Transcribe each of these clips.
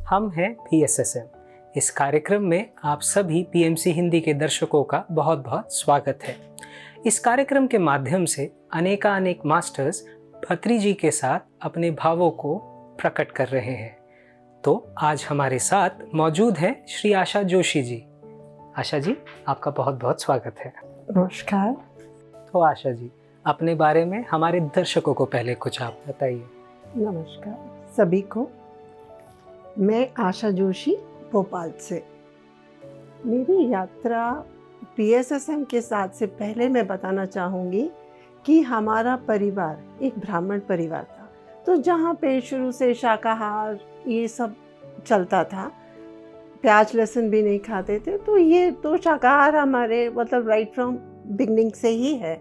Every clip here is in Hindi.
हम हैं PSSM। इस कार्यक्रम में आप सभी PMC हिंदी के दर्शकों का बहुत बहुत स्वागत है। इस कार्यक्रम के माध्यम से अनेक मास्टर्स भत्री जी के साथ अपने भावों को प्रकट कर रहे हैं। तो आज हमारे साथ मौजूद हैं श्री आशा जोशी जी। आशा जी, आपका बहुत बहुत स्वागत है। नमस्कार। तो आशा जी, अपने बारे में हमारे दर्शकों को पहले कुछ आप बताइए। नमस्कार सभी को। मैं आशा जोशी भोपाल से। मेरी यात्रा PSSM के साथ से पहले मैं बताना चाहूँगी कि हमारा परिवार एक ब्राह्मण परिवार था, तो जहाँ पे शुरू से शाकाहार ये सब चलता था, प्याज लहसुन भी नहीं खाते थे, तो ये तो शाकाहार हमारे मतलब राइट फ्रॉम बिगनिंग से ही है।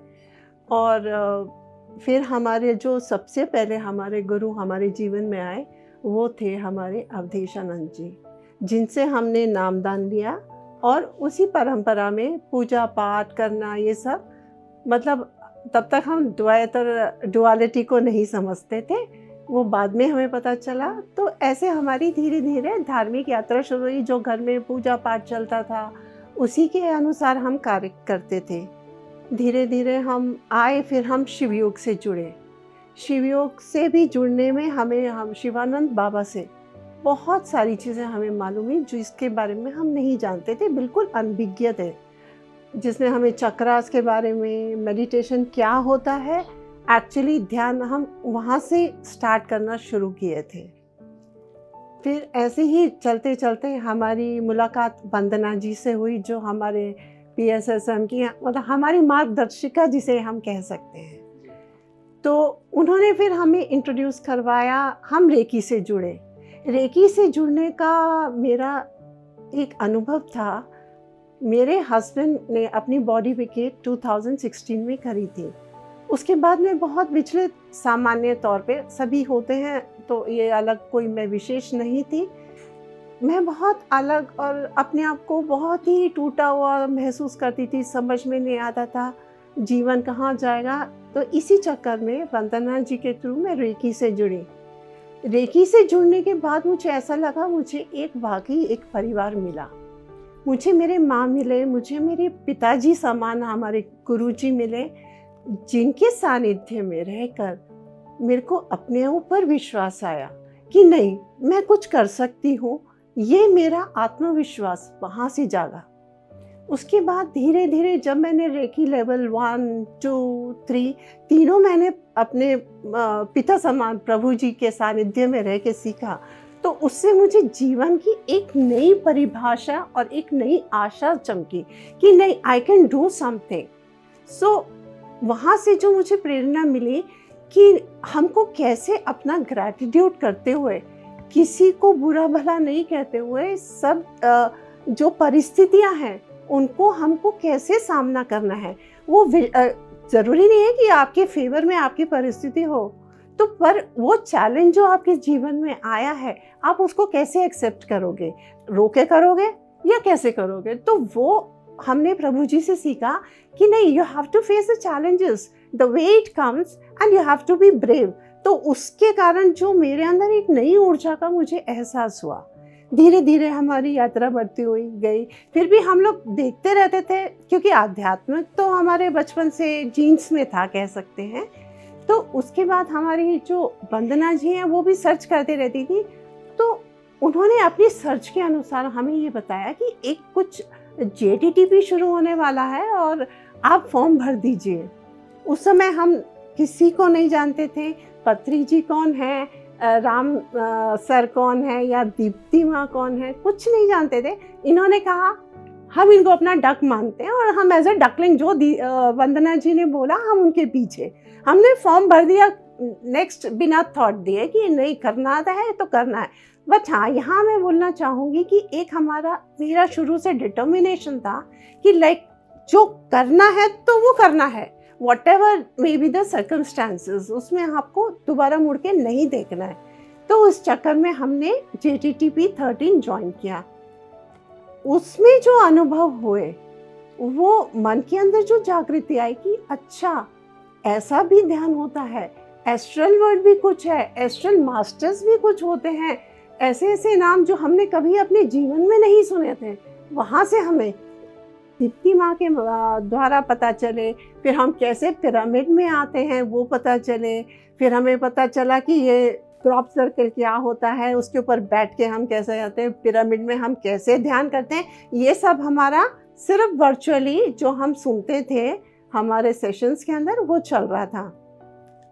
और फिर हमारे जो सबसे पहले हमारे गुरु हमारे जीवन में आए वो थे हमारे अवधेशानंद जी, जिनसे हमने नामदान लिया और उसी परंपरा में पूजा पाठ करना ये सब, मतलब तब तक हम डुअलिटी को नहीं समझते थे, वो बाद में हमें पता चला। तो ऐसे हमारी धीरे धीरे धार्मिक यात्रा शुरू हुई। जो घर में पूजा पाठ चलता था उसी के अनुसार हम कार्य करते थे। धीरे धीरे हम आए, फिर हम शिवयोग से जुड़े। शिवयोग से भी जुड़ने में हम शिवानंद बाबा से बहुत सारी चीज़ें हमें मालूम हुई जिसके बारे में हम नहीं जानते थे, बिल्कुल अनभिज्ञ थे। जिसने हमें चक्रास के बारे में, मेडिटेशन क्या होता है, एक्चुअली ध्यान हम वहाँ से स्टार्ट करना शुरू किए थे। फिर ऐसे ही चलते चलते हमारी मुलाकात वंदना जी से हुई, जो हमारे PSSM की मतलब हमारी मार्गदर्शिका जिसे हम कह सकते हैं। तो उन्होंने फिर हमें इंट्रोड्यूस करवाया, हम रेकी से जुड़े। रेकी से जुड़ने का मेरा एक अनुभव था। मेरे हस्बैंड ने अपनी बॉडी विकेट 2016 में करी थी। उसके बाद में बहुत विचलित, सामान्य तौर पे सभी होते हैं, तो ये अलग कोई मैं विशेष नहीं थी। मैं बहुत अलग और अपने आप को बहुत ही टूटा हुआ महसूस करती थी, समझ में नहीं आता था जीवन कहाँ जाएगा। तो इसी चक्कर में वंदना जी के थ्रू मैं रेकी से जुड़ी। रेकी से जुड़ने के बाद मुझे ऐसा लगा मुझे वाकई एक परिवार मिला। मुझे मेरे माँ मिले, मुझे मेरे पिताजी समान हमारे गुरुजी मिले, जिनके सानिध्य में रहकर मेरे को अपने ऊपर विश्वास आया कि नहीं, मैं कुछ कर सकती हूँ। ये मेरा आत्मविश्वास वहाँ से जागा। उसके बाद धीरे धीरे जब मैंने रेकी लेवल 1, 2, 3 तीनों मैंने अपने पिता समान प्रभु जी के सानिध्य में रह के सीखा, तो उससे मुझे जीवन की एक नई परिभाषा और एक नई आशा चमकी कि नहीं, आई कैन डू समथिंग। सो वहाँ से जो मुझे प्रेरणा मिली कि हमको कैसे अपना ग्रैटिट्यूड करते हुए, किसी को बुरा भला नहीं कहते हुए, सब जो परिस्थितियाँ हैं उनको हमको कैसे सामना करना है। वो ज़रूरी नहीं है कि आपके फेवर में आपकी परिस्थिति हो, तो पर वो चैलेंज जो आपके जीवन में आया है, आप उसको कैसे एक्सेप्ट करोगे, रोके करोगे या कैसे करोगे। तो वो हमने प्रभु जी से सीखा कि नहीं, you have to face the challenges the way it comes and you have to be brave. तो उसके कारण जो मेरे अंदर एक नई ऊर्जा का मुझे एहसास हुआ। धीरे धीरे हमारी यात्रा बढ़ती हुई गई। फिर भी हम लोग देखते रहते थे, क्योंकि आध्यात्मिक तो हमारे बचपन से जीन्स में था, कह सकते हैं। तो उसके बाद हमारी जो वंदना जी हैं वो भी सर्च करते रहती थी। तो उन्होंने अपनी सर्च के अनुसार हमें ये बताया कि एक कुछ JTTP शुरू होने वाला है और आप फॉर्म भर दीजिए। उस समय हम किसी को नहीं जानते थे, पत्री जी कौन है, राम सर कौन है या दीप्ति माँ कौन है, कुछ नहीं जानते थे। इन्होंने कहा हम इनको अपना डक मानते हैं और हम एज ए डकलिंग, जो वंदना जी ने बोला हम उनके पीछे। हमने फॉर्म भर दिया नेक्स्ट, बिना थॉट दिए कि नहीं, करना है तो करना है। बट हाँ, यहाँ मैं बोलना चाहूँगी कि एक मेरा शुरू से डिटर्मिनेशन था कि लाइक जो करना है तो वो करना है, whatever may be the circumstances, उसमें आपको दोबारा मुड़ के नहीं देखना है। तो उस चक्कर में हमने JTTP 13 ज्वाइन किया। उसमें जो अनुभव हुए, वो मन के अंदर जो जागृति आई कि अच्छा, ऐसा भी ध्यान होता है, एस्ट्रल वर्ल्ड भी कुछ है, एस्ट्रल मास्टर्स भी कुछ होते हैं, ऐसे ऐसे नाम जो हमने कभी अपने जीवन में नहीं सुने थे, वहाँ से हमें दीप्ति माँ के द्वारा पता चले। फिर हम कैसे पिरामिड में आते हैं वो पता चले। फिर हमें पता चला कि ये क्रॉप सर्कल क्या होता है, उसके ऊपर बैठ के हम कैसे आते हैं, पिरामिड में हम कैसे ध्यान करते हैं। ये सब हमारा सिर्फ वर्चुअली जो हम सुनते थे हमारे सेशंस के अंदर वो चल रहा था।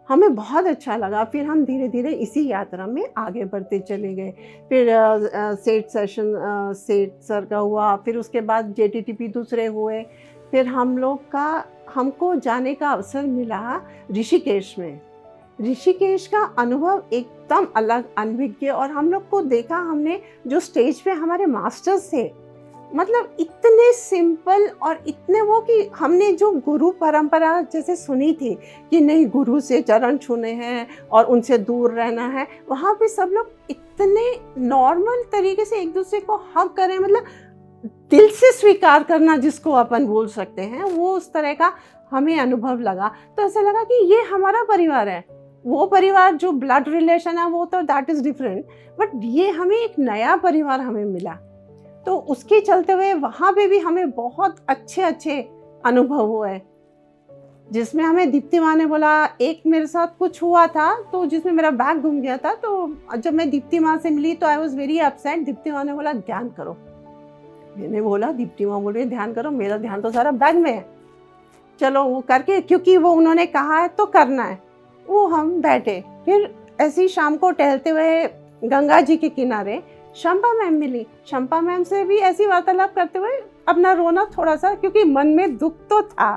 हमें बहुत अच्छा लगा। फिर हम धीरे धीरे इसी यात्रा में आगे बढ़ते चले गए। फिर सेठ सेशन सेठ सर का हुआ, फिर उसके बाद JTTP दूसरे हुए। फिर हमको जाने का अवसर मिला ऋषिकेश में। ऋषिकेश का अनुभव एकदम अलग, अनभिज्ञ। और हम लोग को देखा हमने जो स्टेज पे हमारे मास्टर्स थे, मतलब इतने सिंपल और इतने वो कि हमने जो गुरु परंपरा जैसे सुनी थी कि नहीं गुरु से चरण छूने हैं और उनसे दूर रहना है, वहाँ पे सब लोग इतने नॉर्मल तरीके से एक दूसरे को हग करें, मतलब दिल से स्वीकार करना जिसको अपन बोल सकते हैं, वो उस तरह का हमें अनुभव लगा। तो ऐसा लगा कि ये हमारा परिवार है। वो परिवार जो ब्लड रिलेशन है वो तो दैट इज़ डिफरेंट, बट ये हमें एक नया परिवार हमें मिला। तो उसके चलते हुए वहाँ पे भी हमें बहुत अच्छे अच्छे अनुभव हुए, जिसमें हमें दीप्ति माँ ने बोला, एक मेरे साथ कुछ हुआ था तो जिसमें मेरा बैग घूम गया था, तो जब मैं दीप्ति माँ से मिली तो I was very upset. Deepti माँ ने बोला ध्यान करो। मैंने बोला दीप्ति माँ बोल रही ध्यान करो, मेरा ध्यान तो सारा बैग में है, चलो वो करके, क्योंकि वो उन्होंने कहा है तो करना है। वो हम बैठे। फिर ऐसी शाम को टहलते हुए गंगा जी के किनारे शंपा मैम मिली। शंपा मैम से भी ऐसी वार्तालाप करते हुए अपना रोना थोड़ा सा, क्योंकि मन में दुख तो था,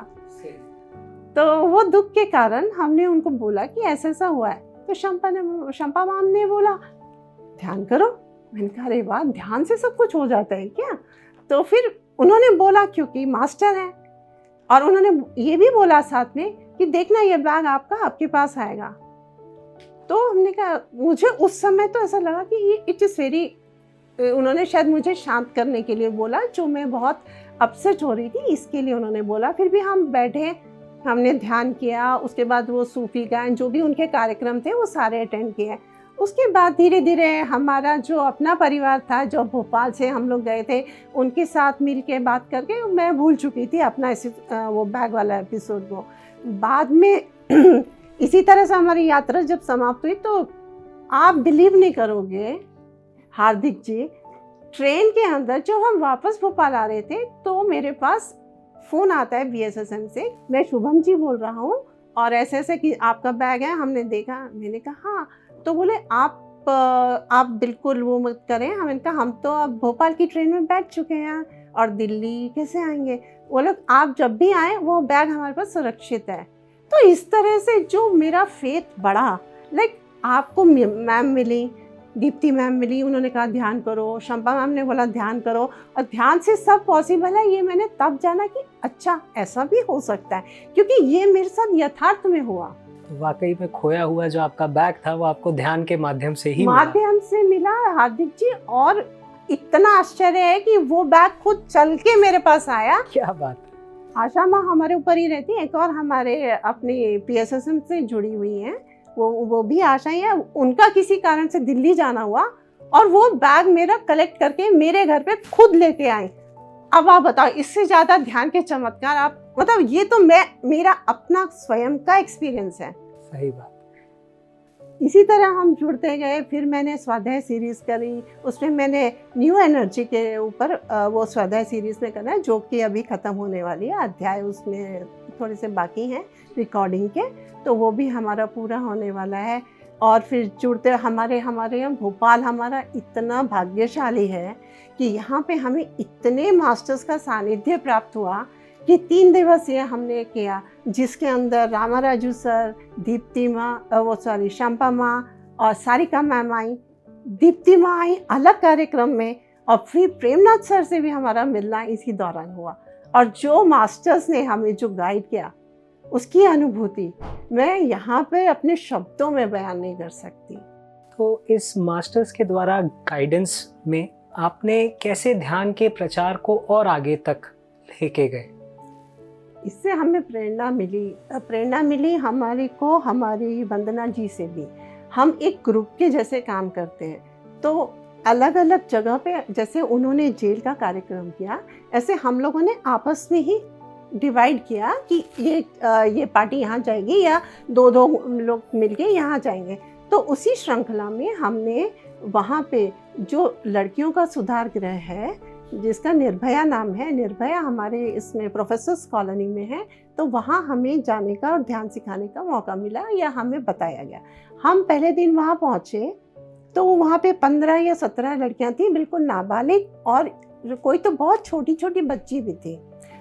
तो वो दुख के कारण हमने उनको बोला कि ऐसा ऐसा हुआ है। तो शंपा मैम ने बोला ध्यान करो। मैंने कहा अरे वाह, ध्यान से सब कुछ हो जाता है क्या? तो फिर उन्होंने बोला क्योंकि मास्टर है, और उन्होंने ये भी बोला साथ में कि देखना ये बैग आपका आपके पास आएगा। तो हमने कहा, मुझे उस समय तो ऐसा लगा कि ये इट इज़ वेरी, उन्होंने शायद मुझे शांत करने के लिए बोला, जो मैं बहुत अपसेट हो रही थी इसके लिए उन्होंने बोला। फिर भी हम बैठे, हमने ध्यान किया। उसके बाद वो सूफी गायन जो भी उनके कार्यक्रम थे वो सारे अटेंड किए। उसके बाद धीरे धीरे हमारा जो अपना परिवार था, जो भोपाल से हम लोग गए थे, उनके साथ मिल के बात करके मैं भूल चुकी थी अपना वो बैग वाला एपिसोड को। बाद में इसी तरह से हमारी यात्रा जब समाप्त हुई तो आप बिलीव नहीं करोगे हार्दिक जी, ट्रेन के अंदर जब हम वापस भोपाल आ रहे थे तो मेरे पास फ़ोन आता है BSSM से, मैं शुभम जी बोल रहा हूँ और ऐसे ऐसे कि आपका बैग है, हमने देखा। मैंने कहा हाँ। तो बोले आप बिल्कुल वो मत करें। हमने कहा हम तो अब भोपाल की ट्रेन में बैठ चुके हैं और दिल्ली कैसे आएंगे? वो लोग आप जब भी आए वो बैग हमारे पास सुरक्षित है। तो इस तरह से जो मेरा फेथ बढ़ा, लाइक आपको मैम मिली, दीप्ति मैम मिली, उन्होंने कहा ध्यान करो, शंपा मैम ने बोला ध्यान करो, और ध्यान से सब पॉसिबल है, ये मैंने तब जाना कि अच्छा ऐसा भी हो सकता है, क्योंकि ये मेरे साथ यथार्थ में हुआ। तो वाकई में खोया हुआ जो आपका बैग था वो आपको ध्यान के माध्यम से ही मिला हार्दिक जी। और इतना आश्चर्य है कि वो बैग खुद चल के मेरे पास आया। क्या बात। आशा माँ हमारे ऊपर ही रहती है, एक और हमारे अपने PSSM से जुड़ी हुई हैं, वो भी आशा ही है। उनका किसी कारण से दिल्ली जाना हुआ और वो बैग मेरा कलेक्ट करके मेरे घर पे खुद लेके आए। अब आप बताओ, इससे ज़्यादा ध्यान के चमत्कार आप, मतलब ये तो मेरा अपना स्वयं का एक्सपीरियंस है। सही बात। इसी तरह हम जुड़ते गए। फिर मैंने स्वाध्याय सीरीज़ करी, उसमें मैंने न्यू एनर्जी के ऊपर वो स्वाध्याय सीरीज़ में करना है, जो कि अभी ख़त्म होने वाली है। अध्याय उसमें थोड़े से बाकी हैं रिकॉर्डिंग के, तो वो भी हमारा पूरा होने वाला है। और फिर जुड़ते हमारे यहाँ भोपाल हमारा इतना भाग्यशाली है कि यहाँ पे हमें इतने मास्टर्स का सानिध्य प्राप्त हुआ कि 3 दिवसीय हमने किया, जिसके अंदर रामा राजू सर, दीप्ति माँ, शंपा माँ और सारिका मैम आई, दीप्ति माँ आई अलग कार्यक्रम में, और फिर प्रेमनाथ सर से भी हमारा मिलना इसी दौरान हुआ। और जो मास्टर्स ने हमें जो गाइड किया, उसकी अनुभूति मैं यहाँ पे अपने शब्दों में बयान नहीं कर सकती। तो इस मास्टर्स के द्वारा गाइडेंस में आपने कैसे ध्यान के प्रचार को और आगे तक लेके गए? इससे हमें प्रेरणा मिली हमारी वंदना जी से भी। हम एक ग्रुप के जैसे काम करते हैं। तो अलग अलग जगह पे जैसे उन्होंने जेल का कार्यक्रम किया, ऐसे हम लोगों ने आपस में ही डिवाइड किया कि ये पार्टी यहाँ जाएगी या दो दो लोग मिलके यहाँ जाएंगे। तो उसी श्रृंखला में हमने वहाँ पे जो लड़कियों का सुधार गृह है जिसका निर्भया नाम है, निर्भया हमारे इसमें प्रोफेसर्स कॉलोनी में है, तो वहाँ हमें जाने का और ध्यान सिखाने का मौका मिला या हमें बताया गया। हम पहले दिन वहाँ पहुँचे तो वहाँ पे 15 या 17 लड़कियाँ थी, बिल्कुल नाबालिग, और कोई तो बहुत छोटी छोटी बच्ची भी थी।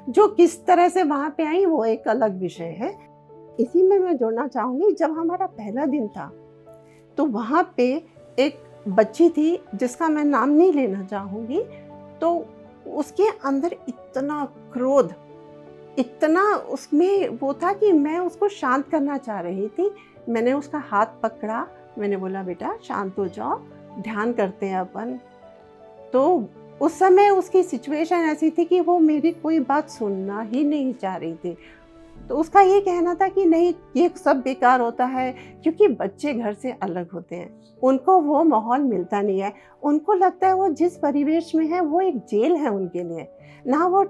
जो किस तरह से वहाँ पे आई वो एक अलग विषय है। इसी में मैं जोड़ना चाहूँगी, जब हमारा पहला दिन था तो वहाँ पे एक बच्ची थी जिसका मैं नाम नहीं लेना चाहूँगी, तो उसके अंदर इतना क्रोध, इतना उसमें वो था कि मैं उसको शांत करना चाह रही थी। मैंने उसका हाथ पकड़ा, मैंने बोला बेटा शांत हो जाओ, ध्यान करते हैं अपन। तो उस समय उसकी सिचुएशन ऐसी थी कि वो मेरी कोई बात सुनना ही नहीं चाह रही थी। तो उसका ये कहना था कि नहीं, ये सब बेकार होता है, क्योंकि बच्चे घर से अलग होते हैं, उनको वो माहौल मिलता नहीं है। उनको लगता है वो जिस परिवेश में है वो एक जेल है उनके लिए। ना वो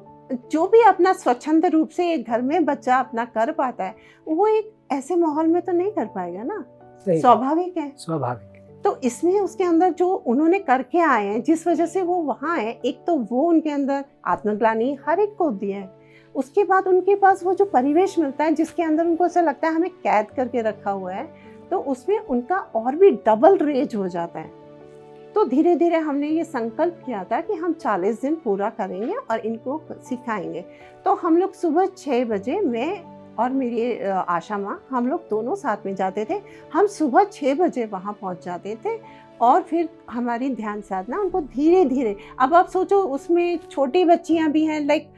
जो भी अपना स्वच्छंद रूप से एक घर में बच्चा अपना कर पाता है, वो एक ऐसे माहौल में तो नहीं कर पाएगा ना। स्वाभाविक है। तो इसमें उसके अंदर जो उन्होंने करके आए हैं, जिस वजह से वो वहाँ है, एक तो वो उनके अंदर आत्मग्लानि हर एक को दिया है। उसके बाद उनके पास वो जो परिवेश मिलता है जिसके अंदर उनको ऐसा लगता है हमें कैद करके रखा हुआ है, तो उसमें उनका और भी डबल रेज हो जाता है। तो धीरे धीरे हमने ये संकल्प किया था कि हम 40 दिन पूरा करेंगे और इनको सिखाएंगे। तो हम लोग सुबह 6 बजे, मैं और मेरी आशा माँ, हम लोग दोनों साथ में जाते थे। हम सुबह 6 बजे वहाँ पहुँच जाते थे और फिर हमारी ध्यान साधना उनको धीरे धीरे, अब आप सोचो उसमें छोटी बच्चियाँ भी हैं, लाइक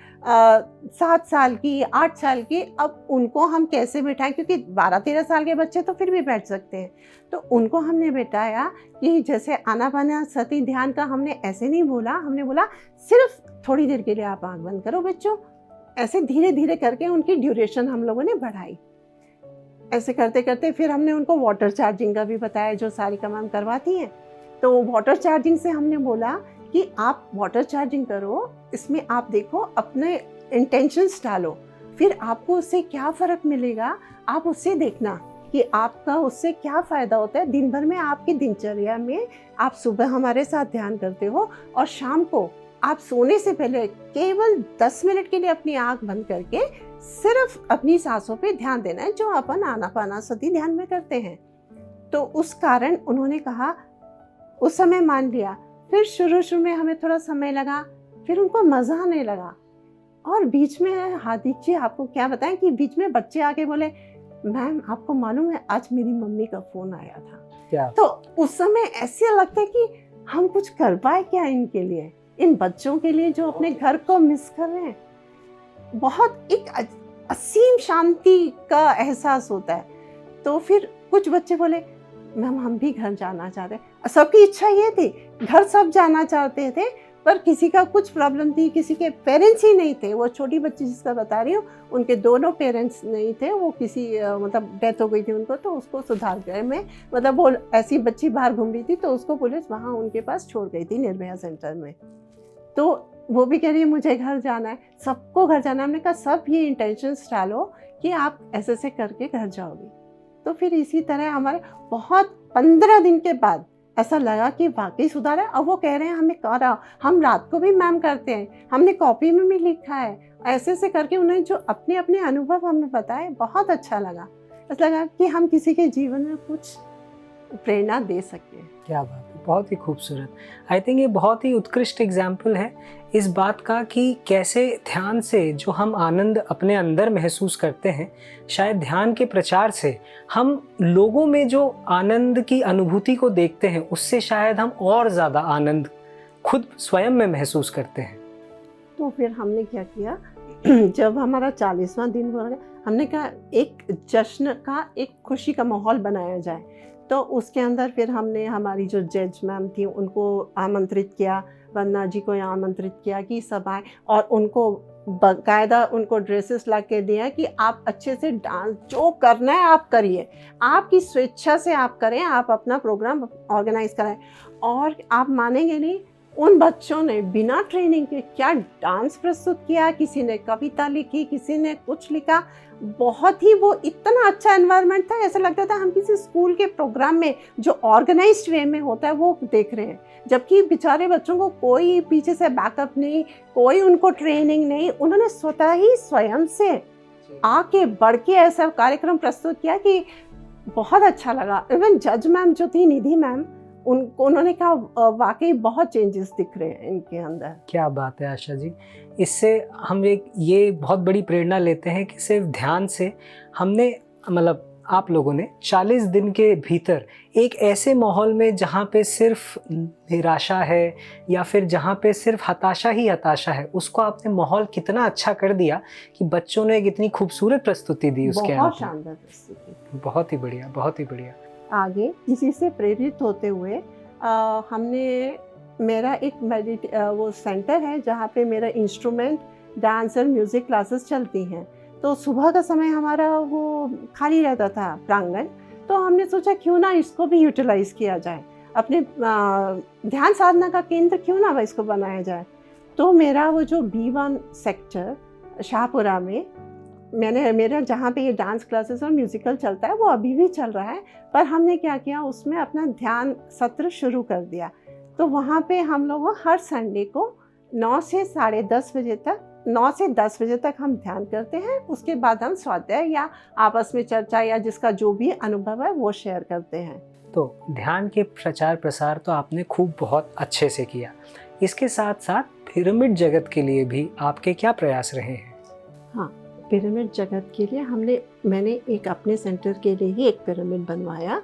7 साल की, 8 साल की, अब उनको हम कैसे बिठाएं, क्योंकि 12-13 साल के बच्चे तो फिर भी बैठ सकते हैं। तो उनको हमने बिठाया कि जैसे आनापानसति ध्यान का हमने ऐसे नहीं बोला, हमने बोला सिर्फ थोड़ी देर के लिए आप आँख बंद करो बच्चों। ऐसे धीरे धीरे करके उनकी ड्यूरेशन हम लोगों ने बढ़ाई। ऐसे करते करते फिर हमने उनको वाटर चार्जिंग का भी बताया, जो सारिका मैम करवाती हैं। तो वाटर चार्जिंग से हमने बोला कि आप वाटर चार्जिंग करो, इसमें आप देखो, अपने इंटेंशंस डालो, फिर आपको उससे क्या फ़र्क मिलेगा आप उससे देखना कि आपका उससे क्या फ़ायदा होता है। दिन भर में आपकी दिनचर्या में आप सुबह हमारे साथ ध्यान करते हो और शाम को आप सोने से पहले केवल 10 मिनट के लिए अपनी आँख बंद करके सिर्फ अपनी सांसों पे ध्यान देना है, जो अपन आनापानसति ध्यान में करते हैं। तो उस कारण उन्होंने कहा, उस समय मान लिया। फिर शुरू में हमें थोड़ा समय लगा, फिर उनको मज़ा आने लगा। और बीच में हार्दिक जी आपको क्या बताएं कि बीच में बच्चे आके बोले, मैम आपको मालूम है आज मेरी मम्मी का फ़ोन आया था। क्या? तो उस समय ऐसे लगता है कि हम कुछ कर पाए क्या इनके लिए, इन बच्चों के लिए जो अपने घर को मिस कर रहे हैं। बहुत एक असीम शांति का एहसास होता है। तो फिर कुछ बच्चे बोले, मैम हम भी घर जाना चाहते हैं। सबकी इच्छा ये थी, घर सब जाना चाहते थे, पर किसी का कुछ प्रॉब्लम थी, किसी के पेरेंट्स ही नहीं थे। वो छोटी बच्ची जिसका बता रही हूँ, उनके दोनों पेरेंट्स नहीं थे, वो किसी मतलब डेथ हो गई थी उनको, तो उसको सुधार गृह में, मतलब वो ऐसी बच्ची बाहर घूम रही थी तो उसको पुलिस वहाँ उनके पास छोड़ गई थी निर्भया सेंटर में। तो वो भी कह रही है मुझे घर जाना है, सबको घर जाना है। हमने कहा सब ये इंटेंशंस डालो कि आप ऐसे ऐसे करके घर जाओगे। तो फिर इसी तरह हमारे बहुत 15 दिन के बाद ऐसा लगा कि वाकई सुधार है। अब वो कह रहे हैं हमें करा, हम रात को भी मैम करते हैं, हमने कॉपी में भी लिखा है। ऐसे ऐसे करके उन्होंने जो अपने अपने अनुभव हमें बताए, बहुत अच्छा लगा। ऐसा लगा कि हम किसी के जीवन में कुछ प्रेरणा दे सके। क्या बात है, बहुत ही खूबसूरत। आई थिंक ये बहुत ही उत्कृष्ट एग्जाम्पल है इस बात का कि कैसे ध्यान से जो हम आनंद अपने अंदर महसूस करते हैं, शायद ध्यान के प्रचार से हम लोगों में जो आनंद की अनुभूति को देखते हैं, उससे शायद हम और ज़्यादा आनंद खुद स्वयं में महसूस करते हैं। तो फिर हमने क्या किया, जब हमारा 40वां दिन हो गया, हमने कहा एक जश्न का, एक खुशी का माहौल बनाया जाए। तो उसके अंदर फिर हमने हमारी जो जज मैम थी उनको आमंत्रित किया, वंदना जी को आमंत्रित किया कि सब आए, और उनको बाकायदा उनको ड्रेसेस ला के दिया कि आप अच्छे से डांस जो करना है आप करिए, आपकी स्वेच्छा से आप करें, आप अपना प्रोग्राम ऑर्गेनाइज करें। और आप मानेंगे नहीं, उन बच्चों ने बिना ट्रेनिंग के क्या डांस प्रस्तुत किया, किसी ने कविता लिखी, किसी ने कुछ लिखा। बहुत ही वो इतना अच्छा एनवायरनमेंट था, ऐसा लगता था हम किसी स्कूल के प्रोग्राम में जो ऑर्गेनाइज्ड वे में होता है वो देख रहे हैं। जबकि बेचारे बच्चों को कोई पीछे से बैकअप नहीं, कोई उनको ट्रेनिंग नहीं, उन्होंने स्वतः ही स्वयं से आके बढ़ के ऐसा कार्यक्रम प्रस्तुत किया कि बहुत अच्छा लगा। इवन जज मैम जो थी, निधि मैम, उन्होंने कहा वाकई बहुत चेंजेस दिख रहे हैं इनके अंदर। क्या बात है आशा जी, इससे हम ये बहुत बड़ी प्रेरणा लेते हैं कि सिर्फ ध्यान से हमने मतलब आप लोगों ने 40 दिन के भीतर एक ऐसे माहौल में जहाँ पे सिर्फ निराशा है या फिर जहाँ पे सिर्फ हताशा ही हताशा है, उसको आपने माहौल कितना अच्छा कर दिया कि बच्चों ने एक इतनी खूबसूरत प्रस्तुति दी उसके अंदर। बहुत शानदार प्रस्तुति, बहुत ही बढ़िया, बहुत ही बढ़िया। आगे इसी से प्रेरित होते हुए हमने, मेरा एक वो सेंटर है जहाँ पे मेरा इंस्ट्रूमेंट, डांस और म्यूज़िक क्लासेस चलती हैं। तो सुबह का समय हमारा वो खाली रहता था प्रांगण, तो हमने सोचा क्यों ना इसको भी यूटिलाइज़ किया जाए, अपने ध्यान साधना का केंद्र क्यों ना इसको बनाया जाए। तो मेरा वो जो B1 सेक्टर शाहपुरा में मेरा जहाँ पे ये डांस क्लासेस और म्यूज़िकल चलता है वो अभी भी चल रहा है, पर हमने क्या किया, उसमें अपना ध्यान सत्र शुरू कर दिया। तो वहाँ पे हम लोग हर संडे को 9 से 10:30 बजे तक, 9 से 10 बजे तक हम ध्यान करते हैं। उसके बाद हम स्वाध्याय या आपस में चर्चा या जिसका जो भी अनुभव है वो शेयर करते हैं। तो ध्यान के प्रचार प्रसार तो आपने खूब बहुत अच्छे से किया, इसके साथ साथ पिरामिड जगत के लिए भी आपके क्या प्रयास रहे हैं? हाँ, पिरामिड जगत के लिए मैंने एक अपने सेंटर के लिए ही एक पिरामिड बनवाया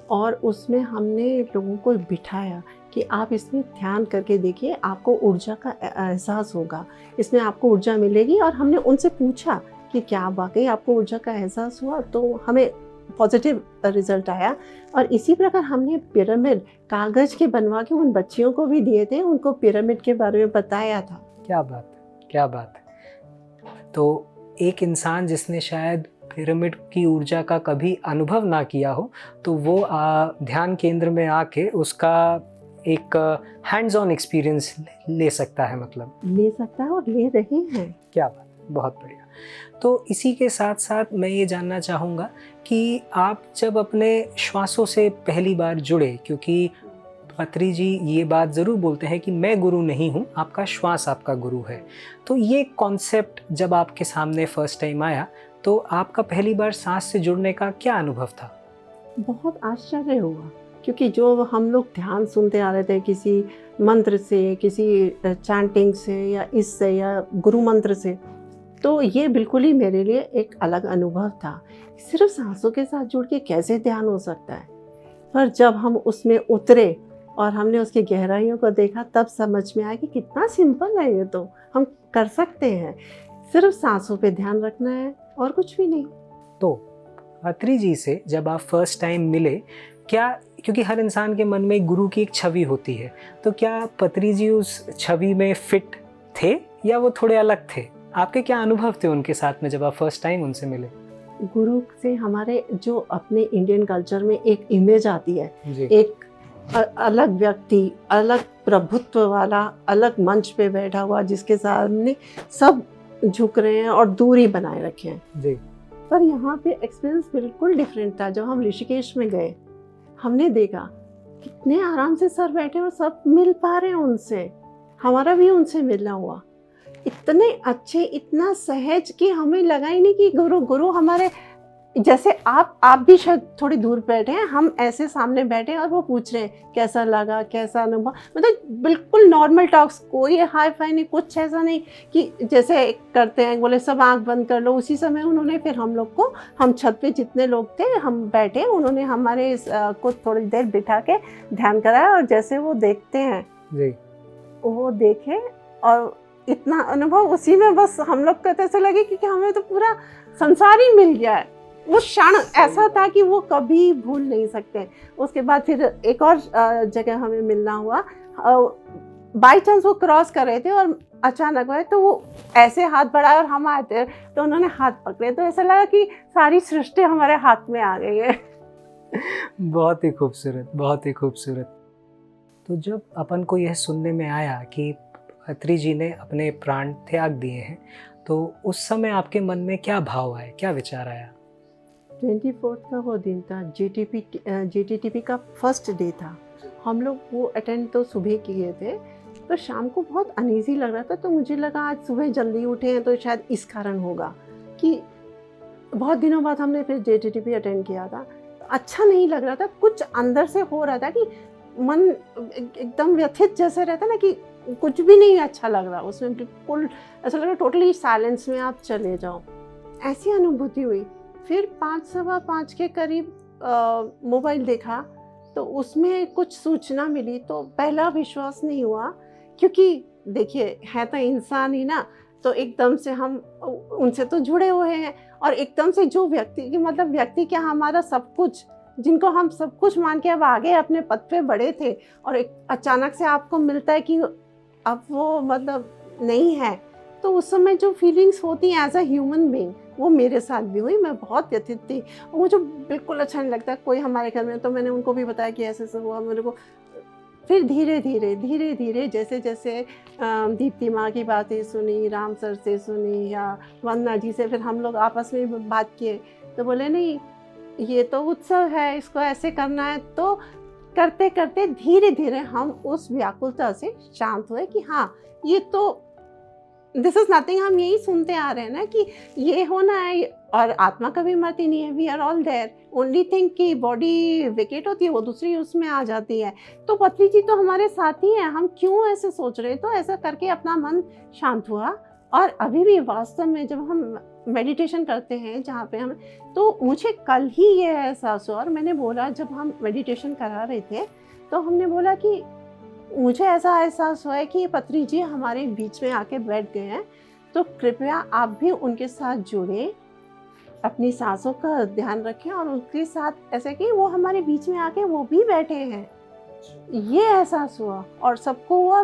और उसमें हमने लोगों को बिठाया कि आप इसमें ध्यान करके देखिए, आपको ऊर्जा का एहसास होगा, इसमें आपको ऊर्जा मिलेगी। और हमने उनसे पूछा कि क्या वाकई आपको ऊर्जा का एहसास हुआ, तो हमें पॉजिटिव रिजल्ट आया। और इसी प्रकार हमने पिरामिड कागज़ के बनवा के उन बच्चियों को भी दिए थे, उनको पिरामिड के बारे में बताया था। क्या बात है, क्या बात है। तो एक इंसान जिसने शायद पिरामिड की ऊर्जा का कभी अनुभव ना किया हो, तो वो ध्यान केंद्र में आके उसका एक हैंड्स ऑन एक्सपीरियंस ले सकता है, मतलब ले सकता है और ले रहे हैं। क्या बात, बहुत बढ़िया। तो इसी के साथ साथ मैं ये जानना चाहूँगा कि आप जब अपने श्वासों से पहली बार जुड़े, क्योंकि पत्री जी ये बात ज़रूर बोलते हैं कि मैं गुरु नहीं हूँ, आपका श्वास आपका गुरु है। तो ये कॉन्सेप्ट जब आपके सामने फर्स्ट टाइम आया, तो आपका पहली बार सांस से जुड़ने का क्या अनुभव था? बहुत आश्चर्य हुआ, क्योंकि जो हम लोग ध्यान सुनते आ रहे थे किसी मंत्र से, किसी चैंटिंग से या इससे या गुरु मंत्र से, तो ये बिल्कुल ही मेरे लिए एक अलग अनुभव था। सिर्फ सांसों के साथ जुड़ के कैसे ध्यान हो सकता है। पर जब हम उसमें उतरे और हमने उसकी गहराइयों को देखा, तब समझ में आया कि कितना सिंपल है, ये तो हम कर सकते हैं। सिर्फ सांसों पे ध्यान रखना है और कुछ भी नहीं। तो पत्री जी से जब आप फर्स्ट टाइम मिले, क्या, क्योंकि हर इंसान के मन में गुरु की एक छवि होती है, तो क्या पत्री जी उस छवि में फिट थे या वो थोड़े अलग थे? आपके क्या अनुभव थे उनके साथ में जब आप फर्स्ट टाइम उनसे मिले? गुरु से हमारे जो अपने इंडियन कल्चर में एक इमेज आती है, एक अलग व्यक्ति, अलग प्रभुत्व वाला, अलग मंच पे बैठा हुआ जिसके सामने सब झुक रहे हैं और दूरी बनाए रखे हैं जी। पर यहाँ पे एक्सपीरियंस बिल्कुल डिफरेंट था। जब हम ऋषिकेश में गए, हमने देखा कितने आराम से सर बैठे और सब मिल पा रहे हैं उनसे, हमारा भी उनसे मिलना हुआ। इतने अच्छे, इतना सहज कि हमें लगा ही नहीं कि गुरु हमारे जैसे आप भी शायद थोड़ी दूर बैठे हैं, हम ऐसे सामने बैठे हैं और वो पूछ रहे हैं कैसा लगा, कैसा अनुभव। मतलब बिल्कुल नॉर्मल टॉक्स, कोई हाई फाई नहीं, कुछ ऐसा नहीं कि जैसे करते हैं बोले सब आंख बंद कर लो। उसी समय उन्होंने फिर हम लोग को, हम छत पे जितने लोग थे हम बैठे, उन्होंने हमारे को थोड़ी देर बिठा के ध्यान कराया। और जैसे वो देखते हैं जी, वो देखे और इतना अनुभव उसी में, बस हम लोग को ऐसे लगे कि हमें तो पूरा संसार ही मिल गया है। वो क्षण ऐसा था कि वो कभी भूल नहीं सकते। उसके बाद फिर एक और जगह हमें मिलना हुआ। बाई चांस वो क्रॉस कर रहे थे और अचानक हुआ, तो वो ऐसे हाथ बढ़ाए और हम आए थे तो उन्होंने हाथ पकड़े, तो ऐसा लगा कि सारी सृष्टि हमारे हाथ में आ गई है। बहुत ही खूबसूरत, बहुत ही खूबसूरत। तो जब अपन को यह सुनने में आया कि भतरी जी ने अपने प्राण त्याग दिए हैं, तो उस समय आपके मन में क्या भाव आए, क्या विचार आया? 24 का वो दिन था, JTTP का फर्स्ट डे था। हम लोग वो अटेंड तो सुबह किए थे, तो शाम को बहुत अनईजी लग रहा था। तो मुझे लगा आज सुबह जल्दी उठे हैं तो शायद इस कारण होगा कि बहुत दिनों बाद हमने फिर JTTP अटेंड किया था। अच्छा नहीं लग रहा था, कुछ अंदर से हो रहा था कि मन एकदम व्यथित जैसे रहता ना, कि कुछ भी नहीं अच्छा लग रहा उसमें, बिल्कुल ऐसा लग रहा टोटली साइलेंस में आप चले जाओ, ऐसी अनुभूति हुई। फिर 5-5:15 के करीब मोबाइल देखा तो उसमें कुछ सूचना मिली, तो पहला विश्वास नहीं हुआ, क्योंकि देखिए है तो इंसान ही ना, तो एकदम से हम उनसे तो जुड़े हुए हैं, और एकदम से जो व्यक्ति क्या हमारा सब कुछ, जिनको हम सब कुछ मान के अब आगे अपने पद पे बढ़े थे, और एक अचानक से आपको मिलता है कि अब वो नहीं है, तो उस समय जो फीलिंग्स होती हैं एज अ ह्यूमन बीइंग, वो मेरे साथ भी हुई। मैं बहुत व्यथित थी और मुझे बिल्कुल अच्छा नहीं लगता कोई हमारे घर में, तो मैंने उनको भी बताया कि ऐसे ऐसे हुआ मेरे को। फिर धीरे धीरे जैसे जैसे दीप्ति माँ की बातें सुनी, राम सर से सुनी या वंदना जी से, फिर हम लोग आपस में बात किए, तो बोले नहीं ये तो उत्सव है, इसको ऐसे करना है। तो करते करते धीरे धीरे हम उस व्याकुलता से शांत हुए कि हाँ ये तो दिस इज नथिंग, हम यही सुनते आ रहे हैं ना कि ये होना है, और आत्मा कभी मरती नहीं है, we are all there, only thing कि बॉडी वेकेट होती है, वो दूसरी उसमें आ जाती है। तो पत्री जी तो हमारे साथ ही हैं, हम क्यों ऐसे सोच रहे? तो ऐसा करके अपना मन शांत हुआ। और अभी भी वास्तव में जब हम मेडिटेशन करते हैं जहाँ पे हम, तो मुझे कल ही ये एहसास हुआ, और मैंने बोला जब हम मेडिटेशन करा रहे थे तो हमने बोला कि मुझे ऐसा एहसास हुआ है कि पत्री जी हमारे बीच में आके बैठ गए हैं, तो कृपया आप भी उनके साथ जुड़े, अपनी सांसों का ध्यान रखें, और उनके साथ ऐसे कि वो हमारे बीच में आके वो भी बैठे हैं। ये एहसास हुआ, और सबको हुआ।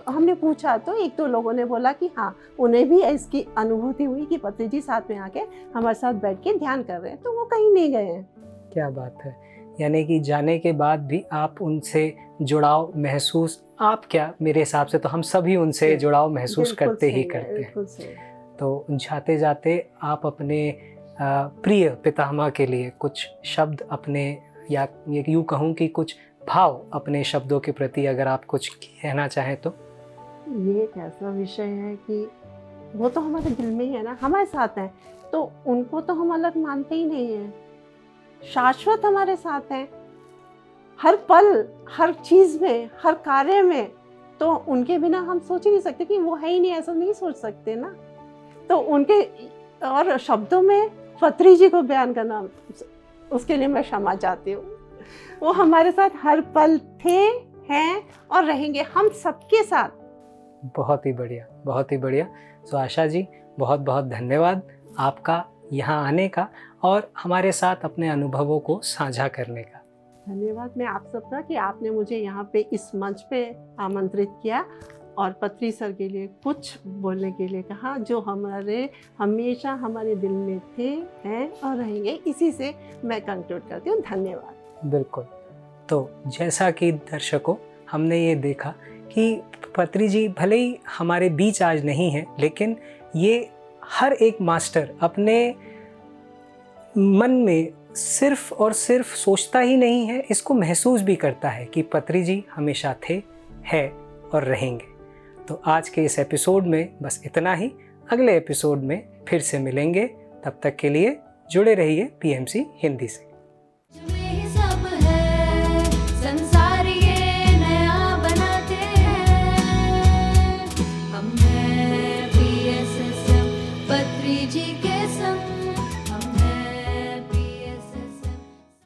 हमने पूछा तो 1-2 लोगों ने बोला कि हाँ उन्हें भी इसकी अनुभूति हुई कि पत्री जी साथ में आके हमारे साथ बैठ के ध्यान कर रहे हैं, तो वो कहीं नहीं गए हैं। क्या बात है, यानी कि जाने के बाद भी आप उनसे जुड़ाव महसूस, आप क्या, मेरे हिसाब से तो हम सभी उनसे जुड़ाव महसूस करते ही करते हैं। तो जाते जाते आप अपने प्रिय पितामह के लिए कुछ शब्द अपने, या ये यूँ कहूँ कि कुछ भाव अपने शब्दों के प्रति अगर आप कुछ कहना चाहें तो? ये एक ऐसा विषय है कि वो तो हमारे दिल में ही है ना, हमारे साथ है, तो उनको तो हम अलग मानते ही नहीं हैं, शाश्वत हमारे साथ हैं, हर पल, हर चीज़ में, हर कार्य में। तो उनके बिना हम सोच ही नहीं सकते कि वो है ही नहीं, ऐसा नहीं सोच सकते ना। तो उनके और शब्दों में पत्री जी को बयान करना, उसके लिए मैं क्षमा चाहती हूँ। वो हमारे साथ हर पल थे, हैं और रहेंगे, हम सबके साथ। बहुत ही बढ़िया, बहुत ही बढ़िया। तो आशा जी, बहुत बहुत धन्यवाद आपका यहाँ आने का और हमारे साथ अपने अनुभवों को साझा करने का। धन्यवाद मैं आप सबका कि आपने मुझे यहाँ पे इस मंच पे आमंत्रित किया और पत्री सर के लिए कुछ बोलने के लिए कहा, जो हमारे हमेशा हमारे दिल में थे, हैं और रहेंगे। इसी से मैं कंक्लूड करती हूँ। धन्यवाद। बिल्कुल। तो जैसा कि दर्शकों हमने ये देखा कि पत्री जी भले ही हमारे बीच आज नहीं है, लेकिन ये हर एक मास्टर अपने मन में सिर्फ और सिर्फ सोचता ही नहीं है, इसको महसूस भी करता है कि पत्री जी हमेशा थे, है और रहेंगे। तो आज के इस एपिसोड में बस इतना ही। अगले एपिसोड में फिर से मिलेंगे, तब तक के लिए जुड़े रहिए PMC हिंदी से।